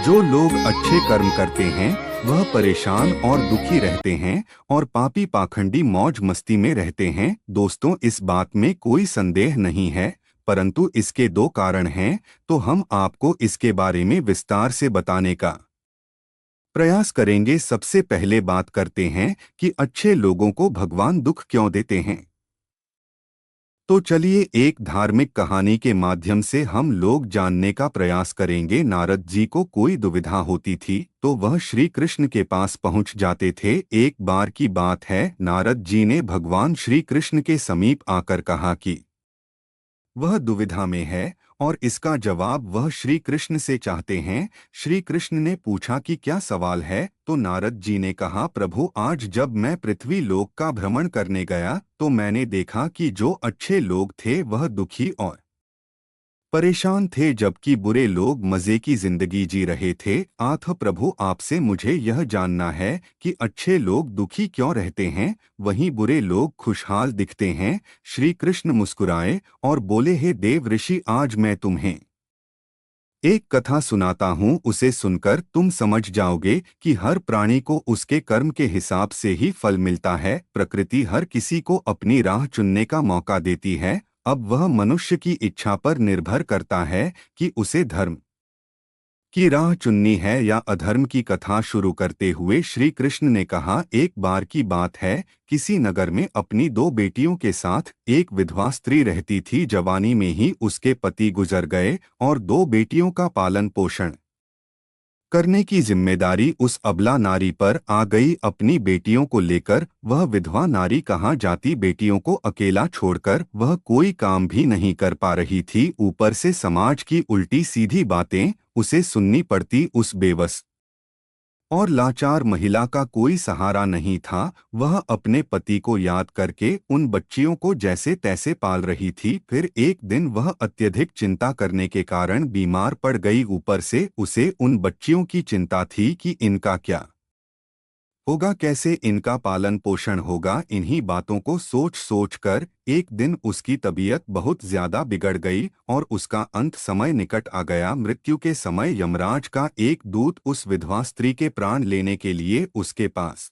जो लोग अच्छे कर्म करते हैं वह परेशान और दुखी रहते हैं और पापी पाखंडी मौज मस्ती में रहते हैं। दोस्तों, इस बात में कोई संदेह नहीं है, परंतु इसके दो कारण हैं, तो हम आपको इसके बारे में विस्तार से बताने का प्रयास करेंगे। सबसे पहले बात करते हैं कि अच्छे लोगों को भगवान दुख क्यों देते हैं। तो चलिए एक धार्मिक कहानी के माध्यम से हम लोग जानने का प्रयास करेंगे। नारद जी को कोई दुविधा होती थी तो वह श्री कृष्ण के पास पहुंच जाते थे। एक बार की बात है, नारद जी ने भगवान श्री कृष्ण के समीप आकर कहा कि वह दुविधा में है और इसका जवाब वह श्री कृष्ण से चाहते हैं। श्री कृष्ण ने पूछा कि क्या सवाल है, तो नारद जी ने कहा, प्रभु, आज जब मैं पृथ्वी लोक का भ्रमण करने गया तो मैंने देखा कि जो अच्छे लोग थे वह दुखी और परेशान थे, जबकि बुरे लोग मजे की जिंदगी जी रहे थे। आथ प्रभु, आपसे मुझे यह जानना है कि अच्छे लोग दुखी क्यों रहते हैं, वहीं बुरे लोग खुशहाल दिखते हैं। श्री कृष्ण मुस्कुराए और बोले, हे देव ऋषि, आज मैं तुम्हें एक कथा सुनाता हूँ। उसे सुनकर तुम समझ जाओगे कि हर प्राणी को उसके कर्म के हिसाब से ही फल मिलता है। प्रकृति हर किसी को अपनी राह चुनने का मौका देती है। अब वह मनुष्य की इच्छा पर निर्भर करता है कि उसे धर्म की राह चुननी है या अधर्म की। कथा शुरू करते हुए श्री कृष्ण ने कहा, एक बार की बात है, किसी नगर में अपनी दो बेटियों के साथ एक विधवा स्त्री रहती थी। जवानी में ही उसके पति गुजर गए और दो बेटियों का पालन पोषण करने की जिम्मेदारी उस अबला नारी पर आ गई। अपनी बेटियों को लेकर वह विधवा नारी कहाँ जाती। बेटियों को अकेला छोड़कर वह कोई काम भी नहीं कर पा रही थी। ऊपर से समाज की उल्टी सीधी बातें उसे सुननी पड़ती। उस बेबस और लाचार महिला का कोई सहारा नहीं था। वह अपने पति को याद करके उन बच्चियों को जैसे तैसे पाल रही थी। फिर एक दिन वह अत्यधिक चिंता करने के कारण बीमार पड़ गई। ऊपर से उसे उन बच्चियों की चिंता थी कि इनका क्या होगा, कैसे इनका पालन पोषण होगा। इन्हीं बातों को सोच सोच कर एक दिन उसकी तबीयत बहुत ज्यादा बिगड़ गई और उसका अंत समय निकट आ गया। मृत्यु के समय यमराज का एक दूत उस विधवा स्त्री के प्राण लेने के लिए उसके पास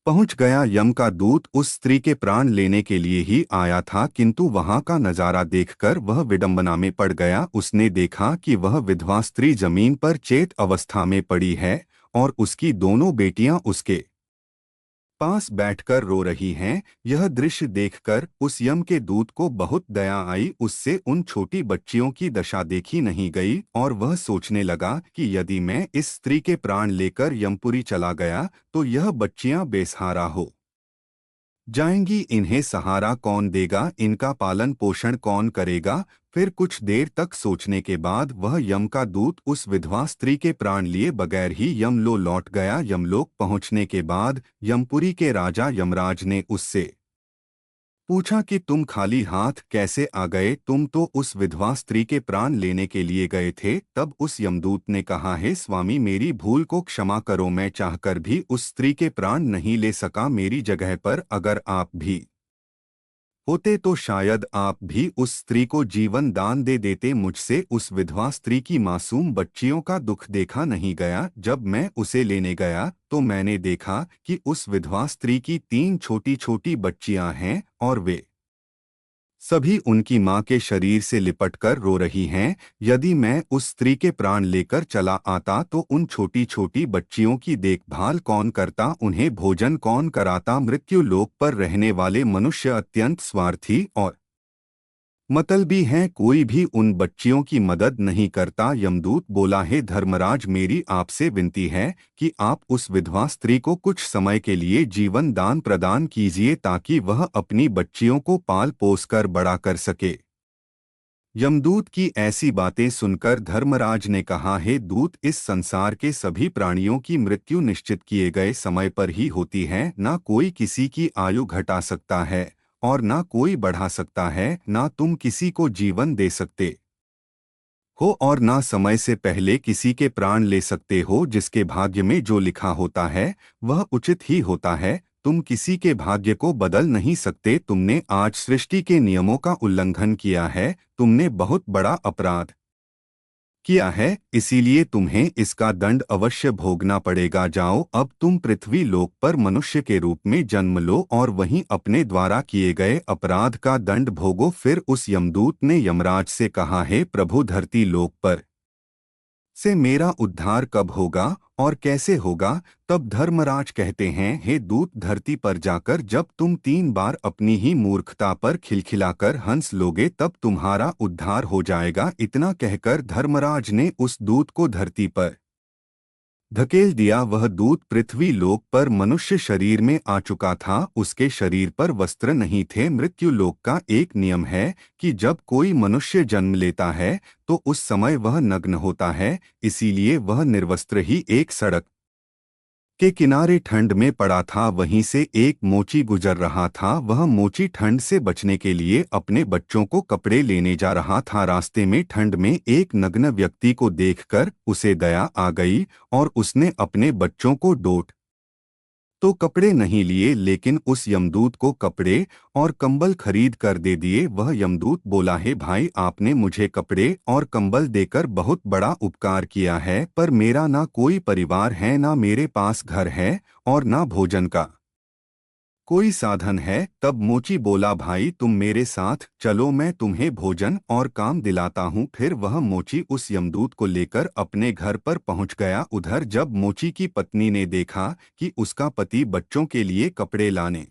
पहुंच गया। यम का दूत उस स्त्री के प्राण लेने के लिए ही आया था, किंतु वहां का नजारा देखकर वह विडंबना में पड़ गया। उसने देखा कि वह विधवा स्त्री जमीन पर चेत अवस्था में पड़ी है और उसकी दोनों बेटियां उसके पास बैठकर रो रही हैं। यह दृश्य देखकर उस यम के दूत को बहुत दया आई। उससे उन छोटी बच्चियों की दशा देखी नहीं गई और वह सोचने लगा कि यदि मैं इस स्त्री के प्राण लेकर यमपुरी चला गया तो यह बच्चियां बेसहारा हो जाएंगी। इन्हें सहारा कौन देगा, इनका पालन पोषण कौन करेगा। फिर कुछ देर तक सोचने के बाद वह यम का दूत उस विधवा स्त्री के प्राण लिए बगैर ही यमलोक लौट गया। यमलोक पहुंचने के बाद यमपुरी के राजा यमराज ने उससे पूछा कि तुम खाली हाथ कैसे आ गए, तुम तो उस विधवा स्त्री के प्राण लेने के लिए गए थे। तब उस यमदूत ने कहा, हे स्वामी, मेरी भूल को क्षमा करो, मैं चाहकर भी उस स्त्री के प्राण नहीं ले सका। मेरी जगह पर अगर आप भी होते तो शायद आप भी उस स्त्री को जीवन दान दे देते। मुझसे उस विधवा स्त्री की मासूम बच्चियों का दुख देखा नहीं गया। जब मैं उसे लेने गया तो मैंने देखा कि उस विधवा स्त्री की तीन छोटी छोटी बच्चियां हैं और वे सभी उनकी मां के शरीर से लिपटकर रो रही हैं। यदि मैं उस स्त्री के प्राण लेकर चला आता तो उन छोटी छोटी बच्चियों की देखभाल कौन करता, उन्हें भोजन कौन कराता। मृत्यु लोक पर रहने वाले मनुष्य अत्यंत स्वार्थी और मतलबी हैं, कोई भी उन बच्चियों की मदद नहीं करता। यमदूत बोला, हे धर्मराज, मेरी आपसे विनती है कि आप उस विधवा स्त्री को कुछ समय के लिए जीवन दान प्रदान कीजिए ताकि वह अपनी बच्चियों को पाल पोस कर बड़ा कर सके। यमदूत की ऐसी बातें सुनकर धर्मराज ने कहा, हे दूत, इस संसार के सभी प्राणियों की मृत्यु निश्चित किए गए समय पर ही होती है। ना कोई किसी की आयु घटा सकता है और ना कोई बढ़ा सकता है। ना तुम किसी को जीवन दे सकते हो और ना समय से पहले किसी के प्राण ले सकते हो। जिसके भाग्य में जो लिखा होता है वह उचित ही होता है। तुम किसी के भाग्य को बदल नहीं सकते। तुमने आज सृष्टि के नियमों का उल्लंघन किया है। तुमने बहुत बड़ा अपराध किया है, इसीलिए तुम्हें इसका दंड अवश्य भोगना पड़ेगा। जाओ, अब तुम पृथ्वी लोक पर मनुष्य के रूप में जन्म लो और वहीं अपने द्वारा किए गए अपराध का दंड भोगो। फिर उस यमदूत ने यमराज से कहा, हे प्रभु, धरती लोक पर से मेरा उद्धार कब होगा और कैसे होगा? तब धर्मराज कहते हैं, हे दूत, धरती पर जाकर जब तुम 3 बार अपनी ही मूर्खता पर खिलखिलाकर हंस लोगे तब तुम्हारा उद्धार हो जाएगा। इतना कहकर धर्मराज ने उस दूत को धरती पर धकेल दिया। वह दूत पृथ्वी लोक पर मनुष्य शरीर में आ चुका था। उसके शरीर पर वस्त्र नहीं थे। मृत्यु लोक का एक नियम है कि जब कोई मनुष्य जन्म लेता है तो उस समय वह नग्न होता है, इसीलिए वह निर्वस्त्र ही एक सड़क के किनारे ठंड में पड़ा था। वहीं से एक मोची गुजर रहा था। वह मोची ठंड से बचने के लिए अपने बच्चों को कपड़े लेने जा रहा था। रास्ते में ठंड में एक नग्न व्यक्ति को देखकर उसे दया आ गई और उसने अपने बच्चों को डोट तो कपड़े नहीं लिए, लेकिन उस यमदूत को कपड़े और कंबल खरीद कर दे दिए। वह यमदूत बोला, हे भाई, आपने मुझे कपड़े और कंबल देकर बहुत बड़ा उपकार किया है, पर मेरा ना कोई परिवार है, ना मेरे पास घर है और ना भोजन का कोई साधन है। तब मोची बोला, भाई, तुम मेरे साथ चलो, मैं तुम्हें भोजन और काम दिलाता हूँ। फिर वह मोची उस यमदूत को लेकर अपने घर पर पहुँच गया। उधर जब मोची की पत्नी ने देखा कि उसका पति बच्चों के लिए कपड़े लाने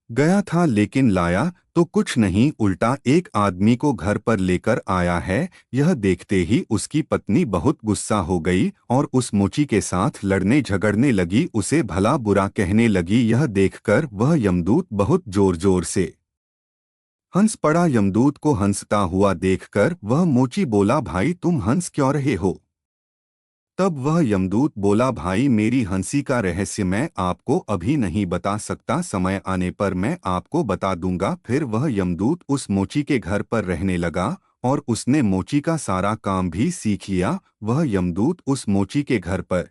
गया था लेकिन लाया तो कुछ नहीं, उल्टा एक आदमी को घर पर लेकर आया है, यह देखते ही उसकी पत्नी बहुत गुस्सा हो गई और उस मोची के साथ लड़ने झगड़ने लगी, उसे भला बुरा कहने लगी। यह देखकर वह यमदूत बहुत जोर जोर से हंस पड़ा। यमदूत को हंसता हुआ देखकर वह मोची बोला, भाई, तुम हंस क्यों रहे हो? तब वह यमदूत बोला, भाई, मेरी हंसी का रहस्य मैं आपको अभी नहीं बता सकता, समय आने पर मैं आपको बता दूंगा। फिर वह यमदूत उस मोची के घर पर रहने लगा और उसने मोची का सारा काम भी सीख लिया। वह यमदूत उस मोची के घर पर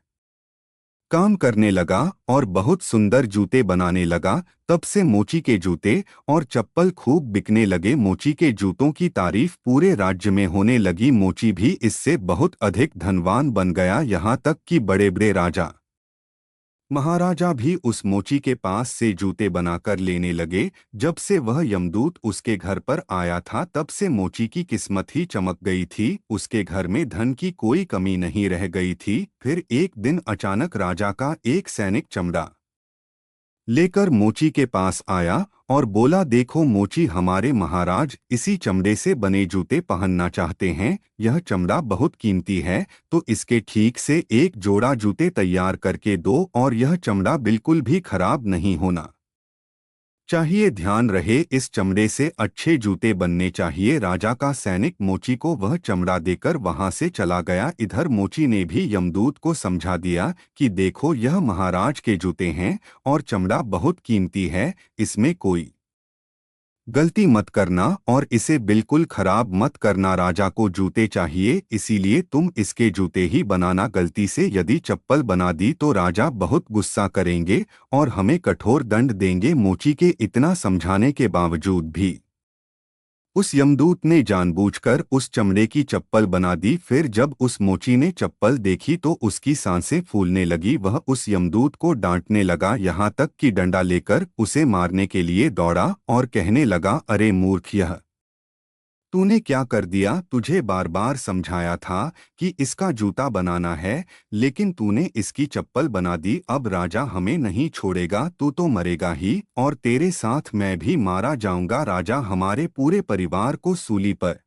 काम करने लगा और बहुत सुंदर जूते बनाने लगा। तब से मोची के जूते और चप्पल खूब बिकने लगे। मोची के जूतों की तारीफ पूरे राज्य में होने लगी। मोची भी इससे बहुत अधिक धनवान बन गया, यहाँ तक कि बड़े बड़े राजा महाराजा भी उस मोची के पास से जूते बनाकर लेने लगे। जब से वह यमदूत उसके घर पर आया था तब से मोची की किस्मत ही चमक गई थी। उसके घर में धन की कोई कमी नहीं रह गई थी। फिर एक दिन अचानक राजा का एक सैनिक चमड़ा लेकर मोची के पास आया और बोला, देखो मोची, हमारे महाराज इसी चमड़े से बने जूते पहनना चाहते हैं। यह चमड़ा बहुत कीमती है, तो इसके ठीक से एक जोड़ा जूते तैयार करके दो और यह चमड़ा बिल्कुल भी खराब नहीं होना चाहिए। ध्यान रहे, इस चमड़े से अच्छे जूते बनने चाहिए। राजा का सैनिक मोची को वह चमड़ा देकर वहां से चला गया। इधर मोची ने भी यमदूत को समझा दिया कि देखो, यह महाराज के जूते हैं और चमड़ा बहुत कीमती है, इसमें कोई गलती मत करना और इसे बिल्कुल खराब मत करना। राजा को जूते चाहिए, इसीलिए तुम इसके जूते ही बनाना। गलती से यदि चप्पल बना दी तो राजा बहुत गुस्सा करेंगे और हमें कठोर दंड देंगे। मोची के इतना समझाने के बावजूद भी उस यमदूत ने जानबूझकर उस चमड़े की चप्पल बना दी। फिर जब उस मोची ने चप्पल देखी तो उसकी सांसें फूलने लगी। वह उस यमदूत को डांटने लगा, यहाँ तक कि डंडा लेकर उसे मारने के लिए दौड़ा और कहने लगा, अरे मूर्ख, यह तूने क्या कर दिया? तुझे बार बार समझाया था कि इसका जूता बनाना है, लेकिन तूने इसकी चप्पल बना दी। अब राजा हमें नहीं छोड़ेगा, तू तो मरेगा ही और तेरे साथ मैं भी मारा जाऊंगा। राजा हमारे पूरे परिवार को सूली पर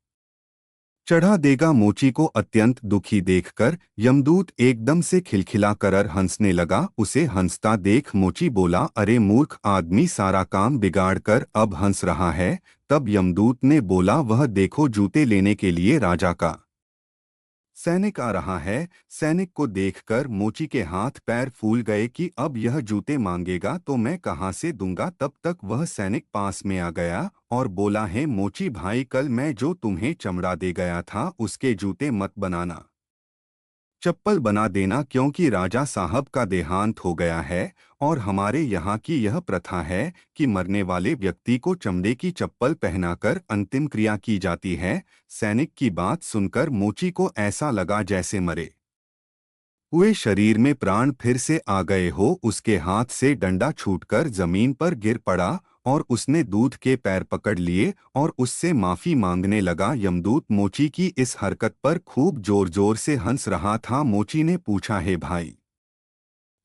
चढ़ा देगा। मोची को अत्यंत दुखी देखकर यमदूत एकदम से खिलखिला कर हंसने लगा। उसे हंसता देख मोची बोला, अरे मूर्ख आदमी, सारा काम बिगाड़ कर अब हंस रहा है। तब यमदूत ने बोला, वह देखो, जूते लेने के लिए राजा का सैनिक आ रहा है। सैनिक को देखकर मोची के हाथ पैर फूल गए कि अब यह जूते मांगेगा तो मैं कहाँ से दूंगा। तब तक वह सैनिक पास में आ गया और बोला, है मोची भाई, कल मैं जो तुम्हें चमड़ा दे गया था उसके जूते मत बनाना। चप्पल बना देना, क्योंकि राजा साहब का देहांत हो गया है और हमारे यहाँ की यह प्रथा है कि मरने वाले व्यक्ति को चमड़े की चप्पल पहनाकर अंतिम क्रिया की जाती है। सैनिक की बात सुनकर मोची को ऐसा लगा जैसे मरे हुए शरीर में प्राण फिर से आ गए हो। उसके हाथ से डंडा छूटकर जमीन पर गिर पड़ा और उसने दूध के पैर पकड़ लिए और उससे माफी मांगने लगा। यमदूत मोची की इस हरकत पर खूब जोर जोर से हंस रहा था। मोची ने पूछा, हे भाई,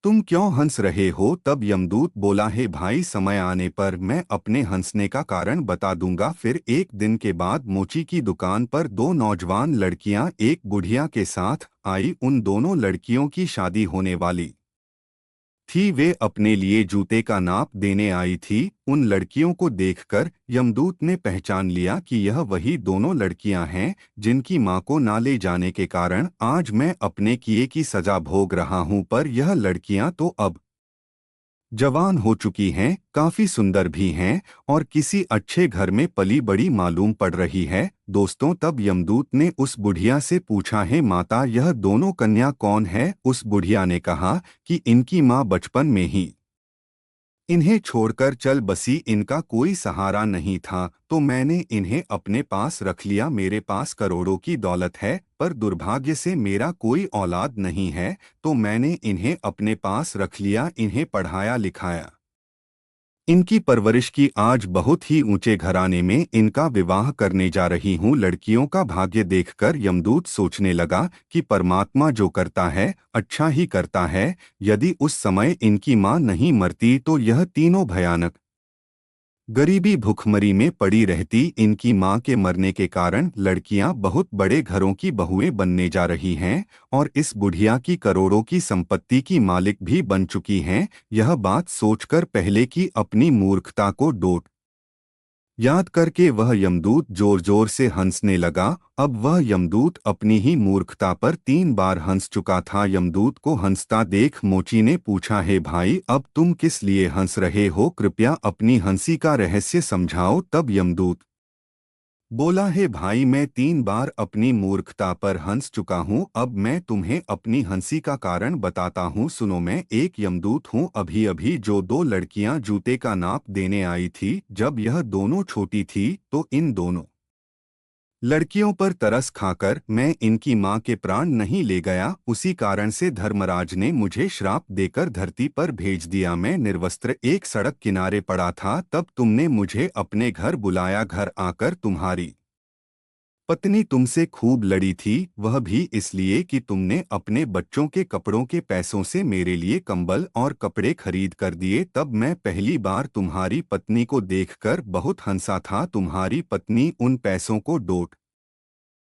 तुम क्यों हंस रहे हो? तब यमदूत बोला, हे भाई, समय आने पर मैं अपने हंसने का कारण बता दूंगा। फिर एक दिन के बाद मोची की दुकान पर दो नौजवान लड़कियां एक बुढ़िया के साथ आई। उन दोनों लड़कियों की शादी होने वाली थी। वे अपने लिए जूते का नाप देने आई थी। उन लड़कियों को देखकर यमदूत ने पहचान लिया कि यह वही दोनों लड़कियां हैं जिनकी मां को ना ले जाने के कारण आज मैं अपने किए की सजा भोग रहा हूं। पर यह लड़कियां तो अब जवान हो चुकी हैं, काफी सुंदर भी हैं और किसी अच्छे घर में पली बड़ी मालूम पड़ रही है। दोस्तों, तब यमदूत ने उस बुढ़िया से पूछा, है माता, यह दोनों कन्या कौन है? उस बुढ़िया ने कहा कि इनकी माँ बचपन में ही इन्हें छोड़कर चल बसी। इनका कोई सहारा नहीं था तो मैंने इन्हें अपने पास रख लिया। मेरे पास करोड़ों की दौलत है पर दुर्भाग्य से मेरा कोई औलाद नहीं है तो मैंने इन्हें अपने पास रख लिया, इन्हें पढ़ाया लिखाया। इनकी परवरिश की, आज बहुत ही ऊंचे घराने में इनका विवाह करने जा रही हूँ। लड़कियों का भाग्य देखकर यमदूत सोचने लगा कि परमात्मा जो करता है अच्छा ही करता है। यदि उस समय इनकी मां नहीं मरती तो यह तीनों भयानक गरीबी भुखमरी में पड़ी रहती। इनकी मां के मरने के कारण लड़कियां बहुत बड़े घरों की बहुएं बनने जा रही हैं और इस बुढ़िया की करोड़ों की संपत्ति की मालिक भी बन चुकी हैं। यह बात सोचकर पहले की अपनी मूर्खता को डोट याद करके वह यमदूत जोर जोर से हंसने लगा। अब वह यमदूत अपनी ही मूर्खता पर 3 बार हंस चुका था। यमदूत को हंसता देख मोची ने पूछा, हे भाई, अब तुम किस लिए हंस रहे हो? कृपया अपनी हंसी का रहस्य समझाओ। तब यमदूत बोला, हे भाई, मैं 3 बार अपनी मूर्खता पर हंस चुका हूँ। अब मैं तुम्हें अपनी हंसी का कारण बताता हूँ, सुनो। मैं एक यमदूत हूँ। अभी अभी जो दो लड़कियां जूते का नाप देने आई थी, जब यह दोनों छोटी थी तो इन दोनों लड़कियों पर तरस खाकर मैं इनकी मां के प्राण नहीं ले गया। उसी कारण से धर्मराज ने मुझे श्राप देकर धरती पर भेज दिया। मैं निर्वस्त्र एक सड़क किनारे पड़ा था, तब तुमने मुझे अपने घर बुलाया। घर आकर तुम्हारी पत्नी तुमसे खूब लड़ी थी, वह भी इसलिए कि तुमने अपने बच्चों के कपड़ों के पैसों से मेरे लिए कंबल और कपड़े खरीद कर दिए। तब मैं पहली बार तुम्हारी पत्नी को देखकर बहुत हंसा था। तुम्हारी पत्नी उन पैसों को डोट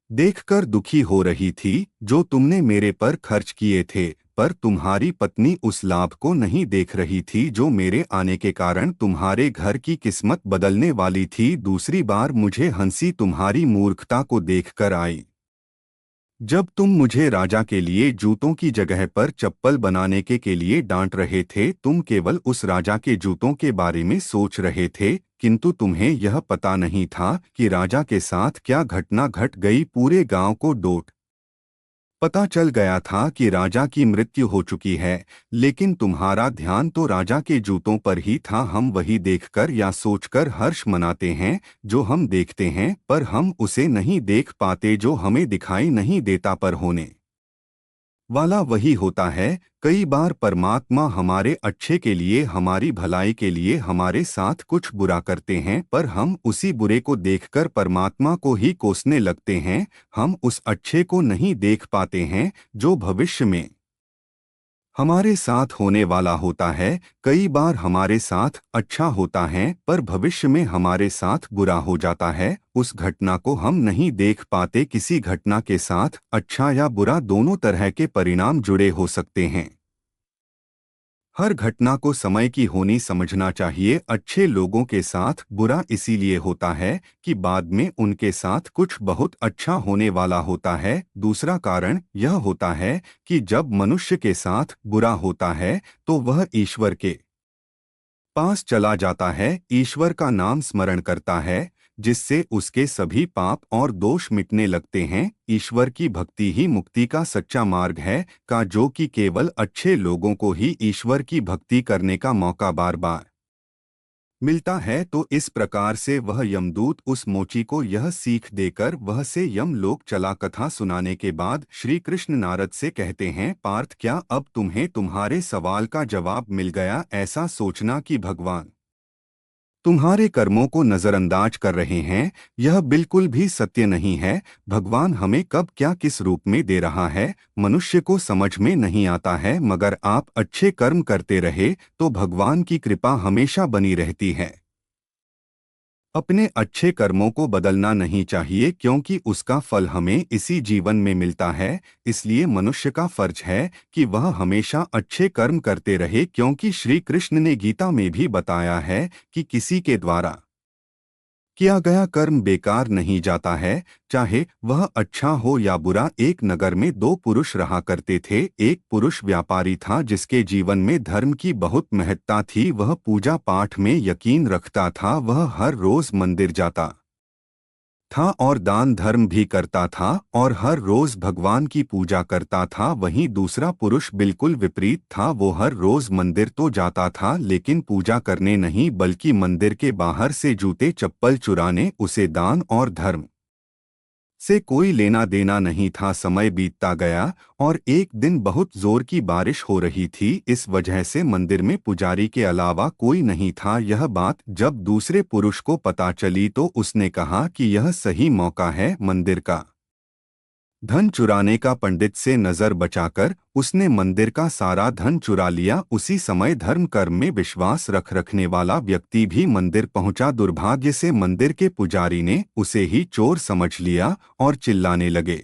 देखकर दुखी हो रही थी जो तुमने मेरे पर खर्च किए थे, पर तुम्हारी पत्नी उस लाभ को नहीं देख रही थी जो मेरे आने के कारण तुम्हारे घर की किस्मत बदलने वाली थी। दूसरी बार मुझे हंसी तुम्हारी मूर्खता को देखकर आई जब तुम मुझे राजा के लिए जूतों की जगह पर चप्पल बनाने के लिए डांट रहे थे। तुम केवल उस राजा के जूतों के बारे में सोच रहे थे, किंतु तुम्हें यह पता नहीं था कि राजा के साथ क्या घटना घट गई। पूरे गांव को डोट पता चल गया था कि राजा की मृत्यु हो चुकी है, लेकिन तुम्हारा ध्यान तो राजा के जूतों पर ही था। हम वही देखकर या सोचकर हर्ष मनाते हैं जो हम देखते हैं, पर हम उसे नहीं देख पाते जो हमें दिखाई नहीं देता। पर होने वाला वही होता है। कई बार परमात्मा हमारे अच्छे के लिए, हमारी भलाई के लिए हमारे साथ कुछ बुरा करते हैं, पर हम उसी बुरे को देखकर परमात्मा को ही कोसने लगते हैं। हम उस अच्छे को नहीं देख पाते हैं जो भविष्य में हमारे साथ होने वाला होता है। कई बार हमारे साथ अच्छा होता है पर भविष्य में हमारे साथ बुरा हो जाता है। उस घटना को हम नहीं देख पाते। किसी घटना के साथ अच्छा या बुरा दोनों तरह के परिणाम जुड़े हो सकते हैं। हर घटना को समय की होनी समझना चाहिए। अच्छे लोगों के साथ बुरा इसीलिए होता है कि बाद में उनके साथ कुछ बहुत अच्छा होने वाला होता है। दूसरा कारण यह होता है कि जब मनुष्य के साथ बुरा होता है तो वह ईश्वर के पास चला जाता है, ईश्वर का नाम स्मरण करता है, जिससे उसके सभी पाप और दोष मिटने लगते हैं। ईश्वर की भक्ति ही मुक्ति का सच्चा मार्ग है, का जो कि केवल अच्छे लोगों को ही ईश्वर की भक्ति करने का मौका बार बार मिलता है। तो इस प्रकार से वह यमदूत उस मोची को यह सीख देकर वह से यमलोक चला। कथा सुनाने के बाद श्री कृष्ण नारद से कहते हैं, पार्थ, क्या अब तुम्हें तुम्हारे सवाल का जवाब मिल गया? ऐसा सोचना कि भगवान तुम्हारे कर्मों को नजरअंदाज कर रहे हैं, यह बिल्कुल भी सत्य नहीं है। भगवान हमें कब क्या किस रूप में दे रहा है, मनुष्य को समझ में नहीं आता है। मगर आप अच्छे कर्म करते रहे तो भगवान की कृपा हमेशा बनी रहती है। अपने अच्छे कर्मों को बदलना नहीं चाहिए, क्योंकि उसका फल हमें इसी जीवन में मिलता है। इसलिए मनुष्य का फर्ज है कि वह हमेशा अच्छे कर्म करते रहे, क्योंकि श्री कृष्ण ने गीता में भी बताया है कि किसी के द्वारा किया गया कर्म बेकार नहीं जाता है, चाहे वह अच्छा हो या बुरा। एक नगर में दो पुरुष रहा करते थे। एक पुरुष व्यापारी था जिसके जीवन में धर्म की बहुत महत्ता थी। वह पूजा पाठ में यकीन रखता था। वह हर रोज मंदिर जाता था और दान धर्म भी करता था और हर रोज भगवान की पूजा करता था। वहीं दूसरा पुरुष बिल्कुल विपरीत था। वो हर रोज मंदिर तो जाता था, लेकिन पूजा करने नहीं बल्कि मंदिर के बाहर से जूते चप्पल चुराने। उसे दान और धर्म से कोई लेना देना नहीं था। समय बीतता गया और एक दिन बहुत जोर की बारिश हो रही थी। इस वजह से मंदिर में पुजारी के अलावा कोई नहीं था। यह बात जब दूसरे पुरुष को पता चली तो उसने कहा कि यह सही मौका है मंदिर का धन चुराने का। पंडित से नजर बचाकर उसने मंदिर का सारा धन चुरा लिया। उसी समय धर्म कर्म में विश्वास रखने वाला व्यक्ति भी मंदिर पहुंचा। दुर्भाग्य से मंदिर के पुजारी ने उसे ही चोर समझ लिया और चिल्लाने लगे।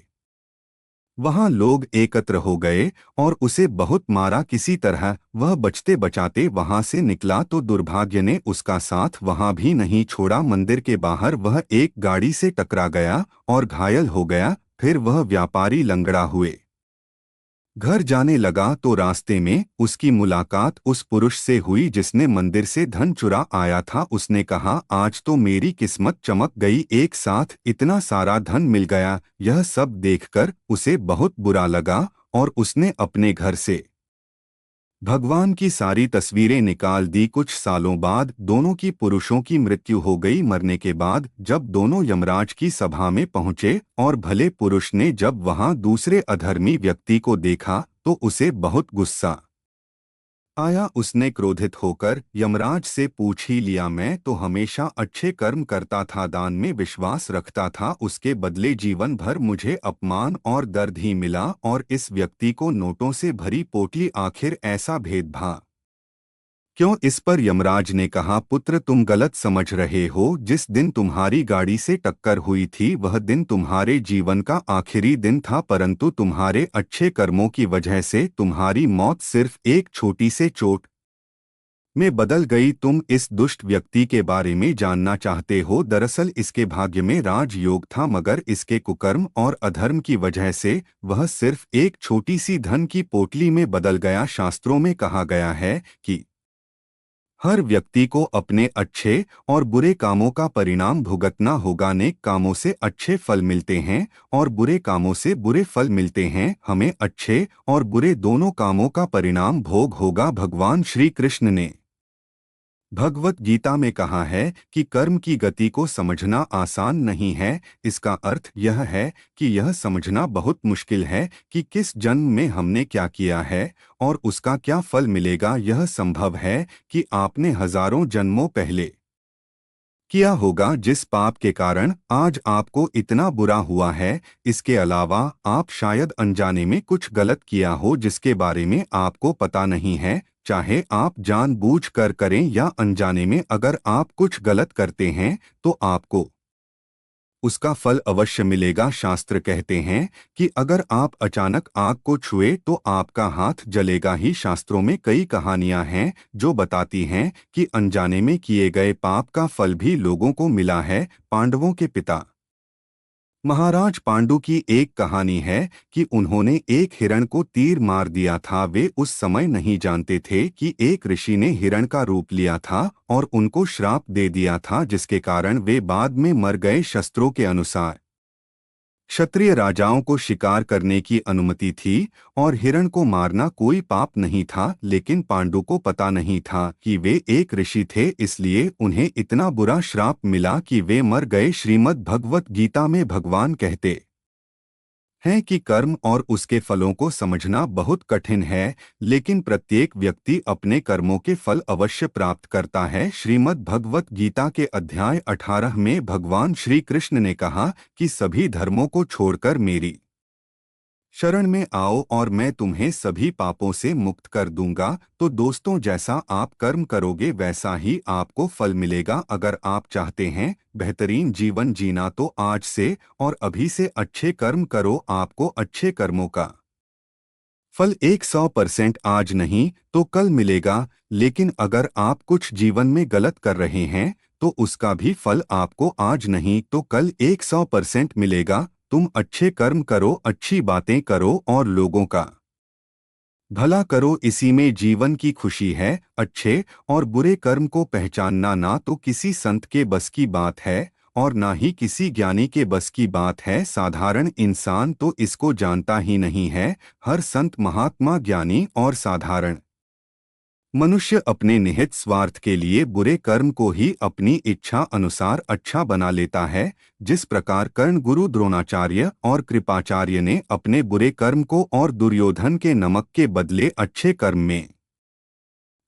वहां लोग एकत्र हो गए और उसे बहुत मारा। किसी तरह वह बचते बचाते वहां से निकला तो दुर्भाग्य ने उसका साथ वहां भी नहीं छोड़ा। मंदिर के बाहर वह एक गाड़ी से टकरा गया और घायल हो गया। फिर वह व्यापारी लंगड़ा हुए घर जाने लगा तो रास्ते में उसकी मुलाकात उस पुरुष से हुई जिसने मंदिर से धन चुरा आया था। उसने कहा, आज तो मेरी किस्मत चमक गई, एक साथ इतना सारा धन मिल गया। यह सब देखकर उसे बहुत बुरा लगा और उसने अपने घर से भगवान की सारी तस्वीरें निकाल दी। कुछ सालों बाद दोनों की पुरुषों की मृत्यु हो गई। मरने के बाद जब दोनों यमराज की सभा में पहुंचे और भले पुरुष ने जब वहां दूसरे अधर्मी व्यक्ति को देखा तो उसे बहुत गुस्सा आया। उसने क्रोधित होकर यमराज से पूछ ही लिया, मैं तो हमेशा अच्छे कर्म करता था, दान में विश्वास रखता था, उसके बदले जीवन भर मुझे अपमान और दर्द ही मिला। और इस व्यक्ति को नोटों से भरी पोटली, आखिर ऐसा भेदभाव क्यों? इस पर यमराज ने कहा, पुत्र, तुम गलत समझ रहे हो। जिस दिन तुम्हारी गाड़ी से टक्कर हुई थी वह दिन तुम्हारे जीवन का आखिरी दिन था, परंतु तुम्हारे अच्छे कर्मों की वजह से तुम्हारी मौत सिर्फ एक छोटी से चोट में बदल गई। तुम इस दुष्ट व्यक्ति के बारे में जानना चाहते हो? दरअसल इसके भाग्य में राजयोग था, मगर इसके कुकर्म और अधर्म की वजह से वह सिर्फ एक छोटी सी धन की पोटली में बदल गया। शास्त्रों में कहा गया है कि हर व्यक्ति को अपने अच्छे और बुरे कामों का परिणाम भुगतना होगा। नेक कामों से अच्छे फल मिलते हैं और बुरे कामों से बुरे फल मिलते हैं। हमें अच्छे और बुरे दोनों कामों का परिणाम भोग होगा। भगवान श्री कृष्ण ने भगवत गीता में कहा है कि कर्म की गति को समझना आसान नहीं है। इसका अर्थ यह है कि यह समझना बहुत मुश्किल है कि किस जन्म में हमने क्या किया है और उसका क्या फल मिलेगा। यह संभव है कि आपने हजारों जन्मों पहले किया होगा जिस पाप के कारण आज आपको इतना बुरा हुआ है। इसके अलावा आप शायद अनजाने में कुछ गलत किया हो जिसके बारे में आपको पता नहीं है। चाहे आप जानबूझकर करें या अनजाने में, अगर आप कुछ गलत करते हैं तो आपको उसका फल अवश्य मिलेगा। शास्त्र कहते हैं कि अगर आप अचानक आग को छुए तो आपका हाथ जलेगा ही। शास्त्रों में कई कहानियां हैं जो बताती हैं कि अनजाने में किए गए पाप का फल भी लोगों को मिला है। पांडवों के पिता महाराज पांडु की एक कहानी है कि उन्होंने एक हिरण को तीर मार दिया था। वे उस समय नहीं जानते थे कि एक ऋषि ने हिरण का रूप लिया था और उनको श्राप दे दिया था, जिसके कारण वे बाद में मर गए। शस्त्रों के अनुसार क्षत्रिय राजाओं को शिकार करने की अनुमति थी और हिरण को मारना कोई पाप नहीं था, लेकिन पांडु को पता नहीं था कि वे एक ऋषि थे, इसलिए उन्हें इतना बुरा श्राप मिला कि वे मर गए। श्रीमद् भगवत गीता में भगवान कहते हैं कि कर्म और उसके फलों को समझना बहुत कठिन है, लेकिन प्रत्येक व्यक्ति अपने कर्मों के फल अवश्य प्राप्त करता है। श्रीमद् भगवत गीता के अध्याय 18 में भगवान श्री कृष्ण ने कहा कि सभी धर्मों को छोड़कर मेरी शरण में आओ और मैं तुम्हें सभी पापों से मुक्त कर दूंगा। तो दोस्तों, जैसा आप कर्म करोगे वैसा ही आपको फल मिलेगा। अगर आप चाहते हैं बेहतरीन जीवन जीना तो आज से और अभी से अच्छे कर्म करो। आपको अच्छे कर्मों का फल 100% आज नहीं तो कल मिलेगा, लेकिन अगर आप कुछ जीवन में गलत कर रहे हैं तो उसका भी फल आपको आज नहीं तो कल 100% मिलेगा। तुम अच्छे कर्म करो, अच्छी बातें करो और लोगों का भला करो, इसी में जीवन की खुशी है। अच्छे और बुरे कर्म को पहचानना ना तो किसी संत के बस की बात है और ना ही किसी ज्ञानी के बस की बात है। साधारण इंसान तो इसको जानता ही नहीं है। हर संत, महात्मा, ज्ञानी और साधारण मनुष्य अपने निहित स्वार्थ के लिए बुरे कर्म को ही अपनी इच्छा अनुसार अच्छा बना लेता है। जिस प्रकार कर्ण, गुरु द्रोणाचार्य और कृपाचार्य ने अपने बुरे कर्म को और दुर्योधन के नमक के बदले अच्छे कर्म में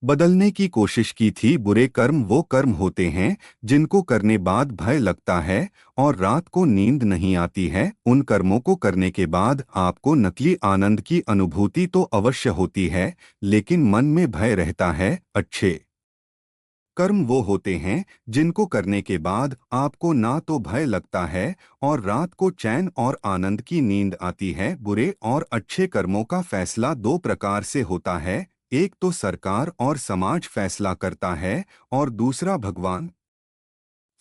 बदलने की कोशिश की थी। बुरे कर्म वो कर्म होते हैं जिनको करने बाद भय लगता है और रात को नींद नहीं आती है। उन कर्मों को करने के बाद आपको नकली आनंद की अनुभूति तो अवश्य होती है, लेकिन मन में भय रहता है। अच्छे कर्म वो होते हैं जिनको करने के बाद आपको ना तो भय लगता है और रात को चैन और आनंद की नींद आती है। बुरे और अच्छे कर्मों का फैसला दो प्रकार से होता है। एक तो सरकार और समाज फैसला करता है और दूसरा भगवान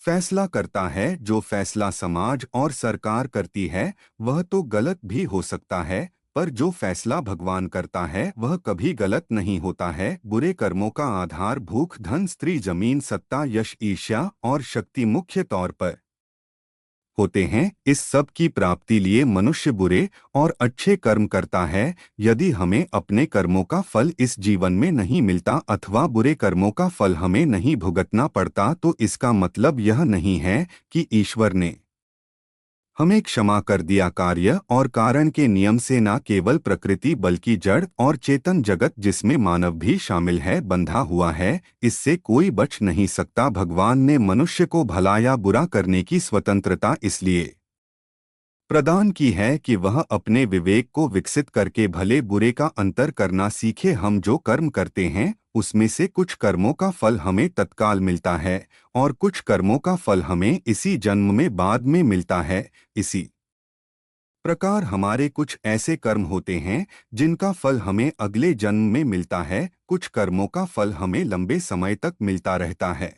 फैसला करता है। जो फैसला समाज और सरकार करती है वह तो गलत भी हो सकता है, पर जो फैसला भगवान करता है वह कभी गलत नहीं होता है। बुरे कर्मों का आधार भूख, धन, स्त्री, जमीन, सत्ता, यश, ईर्ष्या और शक्ति मुख्य तौर पर होते हैं। इस सब की प्राप्ति लिए मनुष्य बुरे और अच्छे कर्म करता है। यदि हमें अपने कर्मों का फल इस जीवन में नहीं मिलता अथवा बुरे कर्मों का फल हमें नहीं भुगतना पड़ता तो इसका मतलब यह नहीं है कि ईश्वर ने हमें क्षमा कर दिया। कार्य और कारण के नियम से न केवल प्रकृति बल्कि जड़ और चेतन जगत, जिसमें मानव भी शामिल है, बंधा हुआ है। इससे कोई बच नहीं सकता। भगवान ने मनुष्य को भला या बुरा करने की स्वतंत्रता इसलिए प्रदान की है कि वह अपने विवेक को विकसित करके भले बुरे का अंतर करना सीखे। हम जो कर्म करते हैं उसमें से कुछ कर्मों का फल हमें तत्काल मिलता है और कुछ कर्मों का फल हमें इसी जन्म में बाद में मिलता है। इसी प्रकार हमारे कुछ ऐसे कर्म होते हैं जिनका फल हमें अगले जन्म में मिलता है। कुछ कर्मों का फल हमें लंबे समय तक मिलता रहता है।